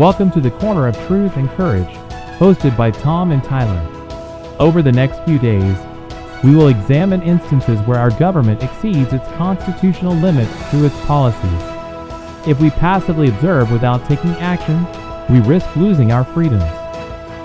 Welcome to the Corner of Truth and Courage, hosted by Tom and Tyler. Over the next few days, we will examine instances where our government exceeds its constitutional limits through its policies. If we passively observe without taking action, we risk losing our freedoms.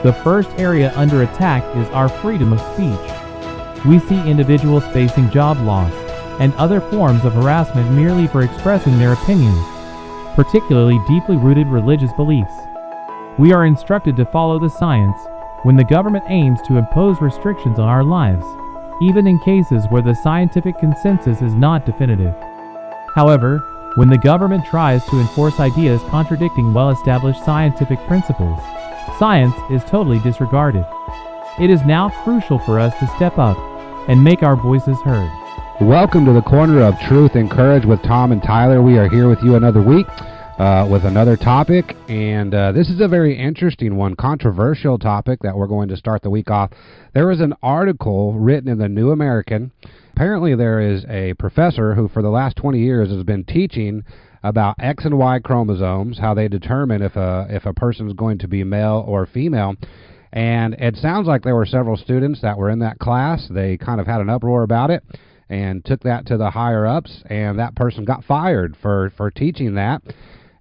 The first area under attack is our freedom of speech. We see individuals facing job loss and other forms of harassment merely for expressing their opinions, particularly deeply rooted religious beliefs. We are instructed to follow the science when the government aims to impose restrictions on our lives, even in cases where the scientific consensus is not definitive. However, when the government tries to enforce ideas contradicting well-established scientific principles, science is totally disregarded. It is now crucial for us to step up and make our voices heard. Welcome to the Corner of Truth and Courage with Tom and Tyler. We are here with you another week with another topic, and this is a very interesting one, controversial topic that we're going to start the week off. There is an article written in the New American. Apparently there is a professor who for the last 20 years has been teaching about X and Y chromosomes, how they determine if a person is going to be male or female. And it sounds like there were several students that were in that class. They kind of had an uproar about it and took that to the higher-ups, and that person got fired for teaching that.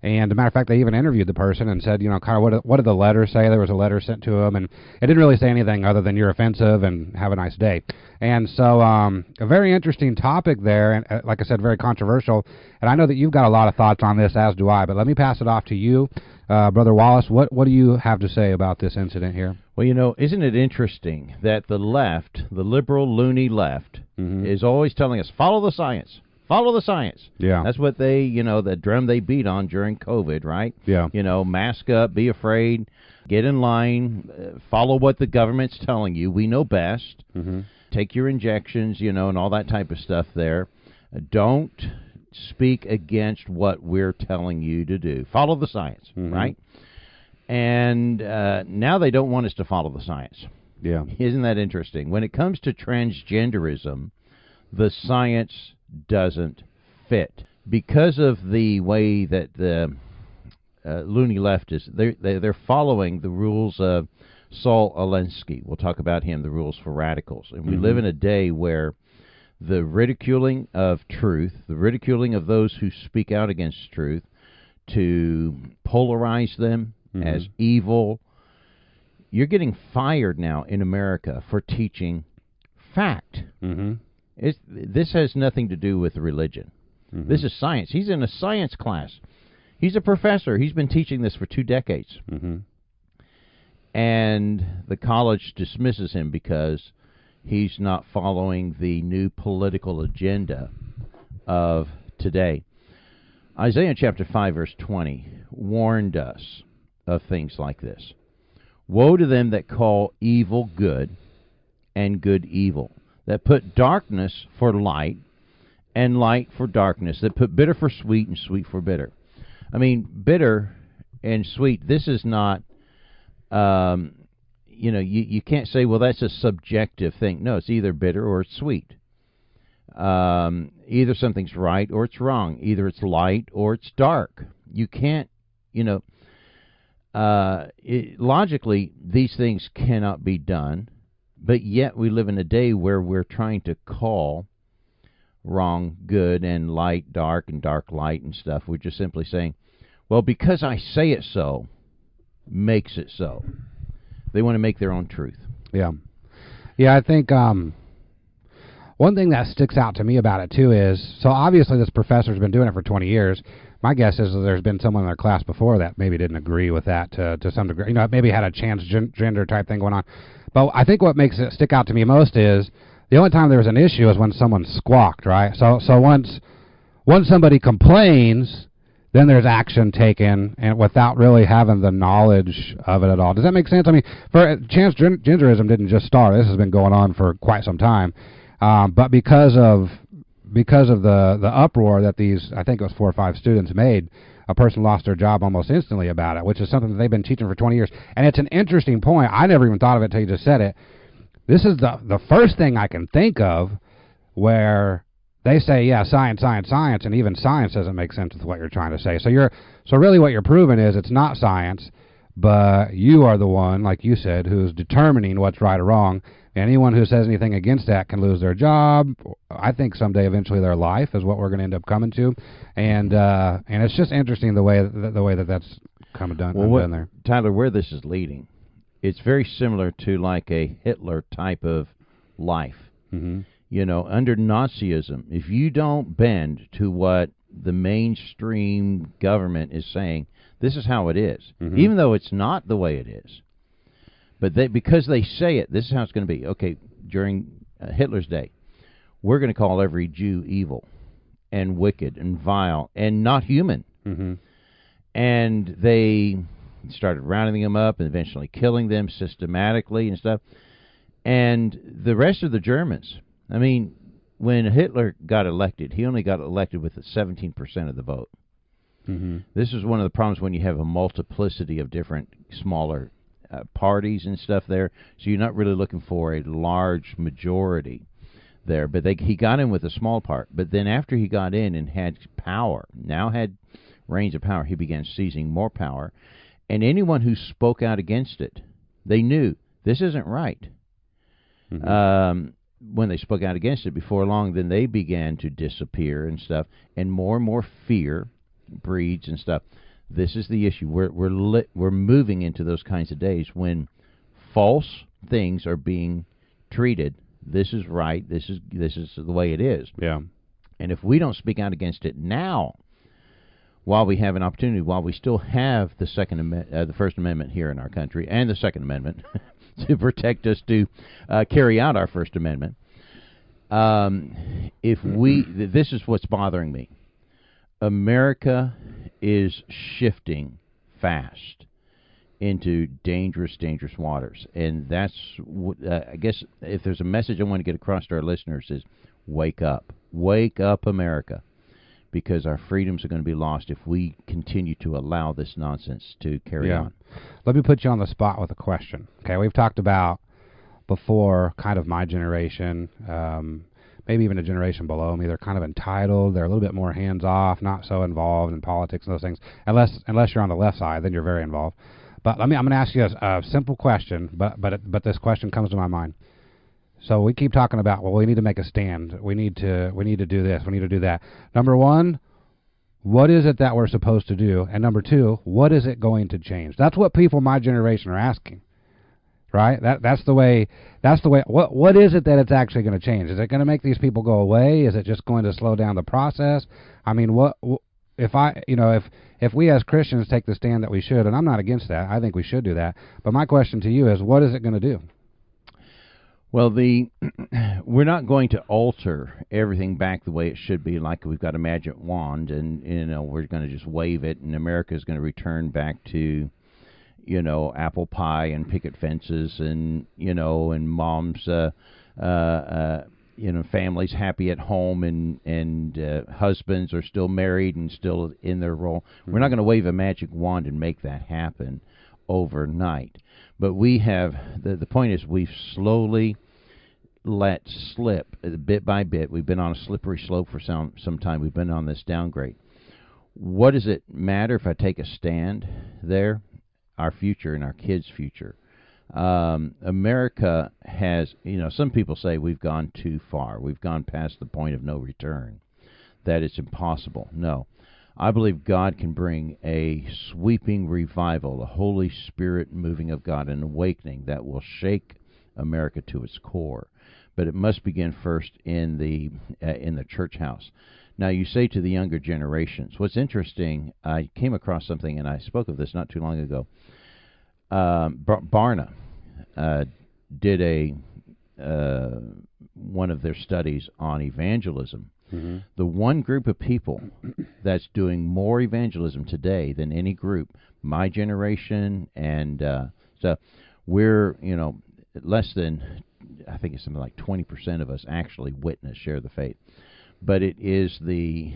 And as a matter of fact, they even interviewed the person and said, kind of what did the letter say? There was a letter sent to them, and it didn't really say anything other than you're offensive and have a nice day. And so a very interesting topic there, and like I said, very controversial. And I know that you've got a lot of thoughts on this, as do I, but let me pass it off to you. Brother Wallace, what do you have to say about this incident here? Well, isn't it interesting that the left, the liberal, loony left, is always telling us, follow the science. Follow the science. Yeah. That's what they, the drum they beat on during COVID, right? Yeah. Mask up, be afraid, get in line, follow what the government's telling you. We know best. Take your injections, and all that type of stuff there. Don't speak against what we're telling you to do. Follow the science, right? And now they don't want us to follow the science. Yeah. Isn't that interesting? When it comes to transgenderism, the science doesn't fit because of the way that the loony left is. They're following the rules of Saul Alinsky. We'll talk about him, the rules for radicals. And we live in a day where the ridiculing of truth, the ridiculing of those who speak out against truth, to polarize them as evil. You're getting fired now in America for teaching fact. This has nothing to do with religion. This is science. He's in a science class. He's a professor. He's been teaching this for 2 decades. And the college dismisses him because he's not following the new political agenda of today. Isaiah chapter 5, verse 20 warned us of things like this. Woe to them that call evil good and good evil, that put darkness for light and light for darkness, that put bitter for sweet and sweet for bitter. I mean, bitter and sweet, this is not, you can't say, well, that's a subjective thing. No, it's either bitter or it's sweet. Either something's right or it's wrong. Either it's light or it's dark. You can't, logically, these things cannot be done. But yet we live in a day where we're trying to call wrong good and light dark and dark light and stuff. We're just simply saying, well, because I say it so, makes it so. They want to make their own truth. Yeah. Yeah, I think one thing that sticks out to me about it, too, is, so obviously this professor's been doing it for 20 years. My guess is that there's been someone in their class before that maybe didn't agree with that to some degree. Maybe had a transgender type thing going on. But I think what makes it stick out to me most is the only time there was an issue is when someone squawked, right? So once somebody complains, then there's action taken, and without really having the knowledge of it at all. Does that make sense? I mean, transgenderism didn't just start. This has been going on for quite some time. But because of the uproar that these, I think it was 4 or 5 students made, a person lost their job almost instantly about it, which is something that they've been teaching for 20 years. And it's an interesting point. I never even thought of it until you just said it. This is the first thing I can think of where they say, yeah, science, science, science, and even science doesn't make sense with what you're trying to say. So really what you're proving is it's not science, but you are the one, like you said, who's determining what's right or wrong. Anyone who says anything against that can lose their job. I think someday, eventually, their life is what we're going to end up coming to, and it's just interesting the way that's come done there. Tyler, where this is leading, it's very similar to like a Hitler type of life. Mm-hmm. You know, under Nazism, if you don't bend to what the mainstream government is saying, this is how it is, mm-hmm. even though it's not the way it is. But because they say it, this is how it's going to be. Okay, during Hitler's day, we're going to call every Jew evil and wicked and vile and not human. Mm-hmm. And they started rounding them up and eventually killing them systematically and stuff. And the rest of the Germans, I mean, when Hitler got elected, he only got elected with 17% of the vote. Mm-hmm. This is one of the problems when you have a multiplicity of different smaller parties and stuff there. So you're not really looking for a large majority there. But he got in with a small part. But then after he got in and had power, now had reins of power, he began seizing more power. And anyone who spoke out against it, they knew this isn't right. Mm-hmm. When they spoke out against it, before long, then they began to disappear and stuff, and more fear breeds and stuff. This is the issue. We're moving into those kinds of days when false things are being treated. This is right. This is the way it is. Yeah. And if we don't speak out against it now, while we have an opportunity, while we still have the the First Amendment here in our country, and the Second Amendment to protect us to carry out our First Amendment, this is what's bothering me. America is shifting fast into dangerous waters, and that's I guess if there's a message I want to get across to our listeners is wake up, America, because our freedoms are going to be lost if we continue to allow this nonsense to carry on. Let me put you on the spot with a question. Okay, we've talked about before kind of my generation, maybe even a generation below me. They're kind of entitled. They're a little bit more hands-off, not so involved in politics and those things. Unless you're on the left side, then you're very involved. But I'm going to ask you a simple question, but this question comes to my mind. So we keep talking about, well, we need to make a stand. We need to do this. We need to do that. Number one, what is it that we're supposed to do? And number two, what is it going to change? That's what people my generation are asking. Right? That's the way. What is it that it's actually going to change? Is it going to make these people go away? Is it just going to slow down the process? I mean, if we as Christians take the stand that we should, and I'm not against that, I think we should do that. But my question to you is, what is it going to do? Well, we're not going to alter everything back the way it should be, like we've got a magic wand, and we're going to just wave it, and America is going to return back to apple pie and picket fences and mom's, families happy at home and husbands are still married and still in their role. Mm-hmm. We're not going to wave a magic wand and make that happen overnight. But we have, the point is we've slowly let slip bit by bit. We've been on a slippery slope for some time. We've been on this downgrade. What does it matter if I take a stand there? Our future and our kids' future. America has, some people say we've gone too far. We've gone past the point of no return, that it's impossible. No. I believe God can bring a sweeping revival, a Holy Spirit moving of God, an awakening that will shake America to its core. But it must begin first in the church house. Now, you say to the younger generations, what's interesting, I came across something, and I spoke of this not too long ago. Barna did one of their studies on evangelism. Mm-hmm. The one group of people that's doing more evangelism today than any group, my generation and stuff, we're, less than, I think it's something like 20% of us actually share the faith. But it is the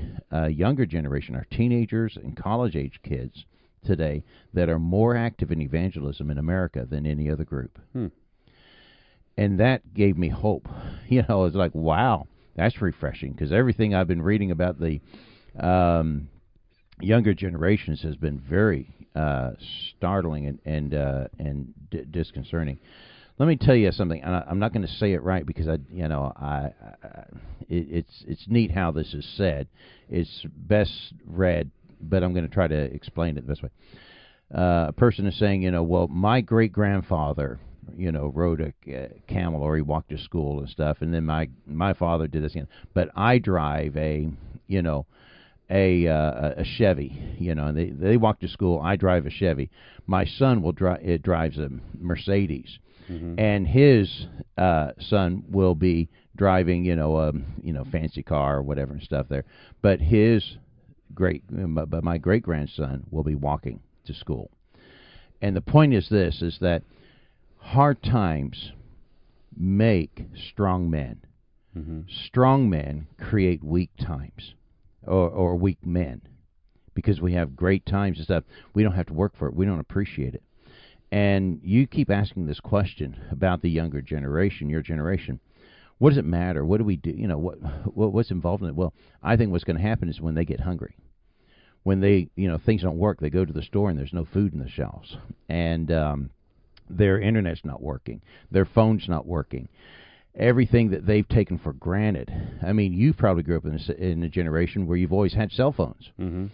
younger generation, our teenagers and college-age kids today, that are more active in evangelism in America than any other group. And that gave me hope. It's like, wow, That's refreshing, because everything I've been reading about the younger generations has been very startling and disconcerting. Let me tell you something, and I'm not going to say it right because it's neat how this is said. It's best read, but I'm going to try to explain it the best way. A person is saying, well, my great grandfather, rode a camel, or he walked to school and stuff, and then my father did this, but I drive a Chevy, and they walk to school. I drive a Chevy. My son drives a Mercedes. Mm-hmm. And his son will be driving, fancy car or whatever and stuff there. But my great grandson will be walking to school. And the point is this: is that hard times make strong men. Mm-hmm. Strong men create weak times, or weak men, because we have great times and stuff. We don't have to work for it. We don't appreciate it. And you keep asking this question about the younger generation, your generation. What does it matter? What do we do? What's involved in it? Well, I think what's going to happen is when they get hungry, when they, things don't work, they go to the store and there's no food in the shelves, and their internet's not working, their phone's not working, everything that they've taken for granted. I mean, you probably grew up in a generation where you've always had cell phones. Mm-hmm.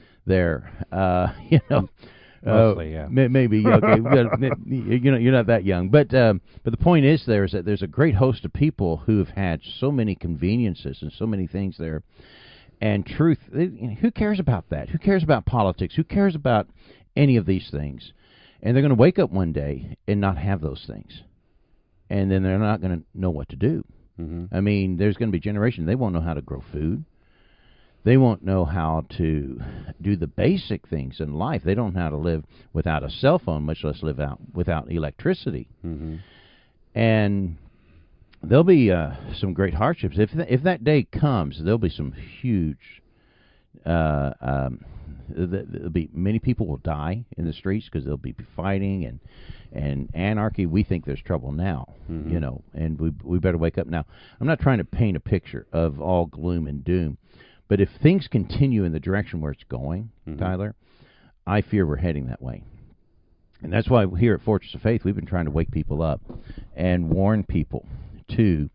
Mostly, yeah. Maybe, okay. You're not that young, but the point is that there's a great host of people who have had so many conveniences and so many things there, and truth. Who cares about that? Who cares about politics? Who cares about any of these things? And they're going to wake up one day and not have those things, and then they're not going to know what to do. Mm-hmm. I mean, there's going to be generations, they won't know how to grow food. They won't know how to do the basic things in life. They don't know how to live without a cell phone, much less live without electricity. Mm-hmm. And there'll be some great hardships. If that day comes, there'll be some huge. There'll be many people will die in the streets because they'll be fighting and anarchy. We think there's trouble now, mm-hmm. And we better wake up now. I'm not trying to paint a picture of all gloom and doom. But if things continue in the direction where it's going, mm-hmm. Tyler, I fear we're heading that way. And that's why here at Fortress of Faith, we've been trying to wake people up and warn people to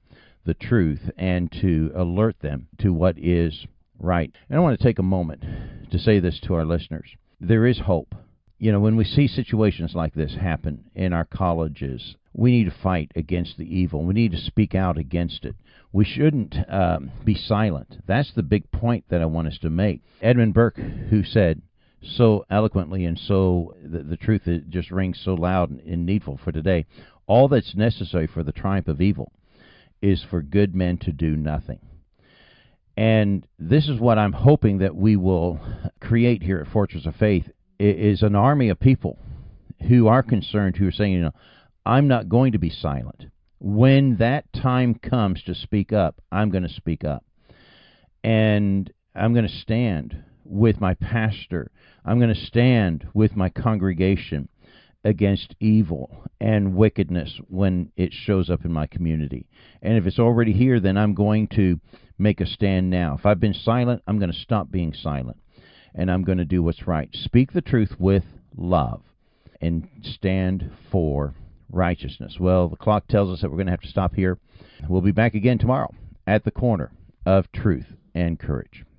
the truth and to alert them to what is right. And I want to take a moment to say this to our listeners. There is hope. When we see situations like this happen in our colleges, we need to fight against the evil. We need to speak out against it. We shouldn't be silent. That's the big point that I want us to make. Edmund Burke, who said so eloquently, and so the truth just rings so loud and needful for today, all that's necessary for the triumph of evil is for good men to do nothing. And this is what I'm hoping that we will create here at Fortress of Faith, is an army of people who are concerned, who are saying, I'm not going to be silent. When that time comes to speak up, I'm going to speak up. And I'm going to stand with my pastor. I'm going to stand with my congregation against evil and wickedness when it shows up in my community. And if it's already here, then I'm going to make a stand now. If I've been silent, I'm going to stop being silent. And I'm going to do what's right. Speak the truth with love and stand for righteousness. Well, the clock tells us that we're going to have to stop here. We'll be back again tomorrow at the corner of truth and courage.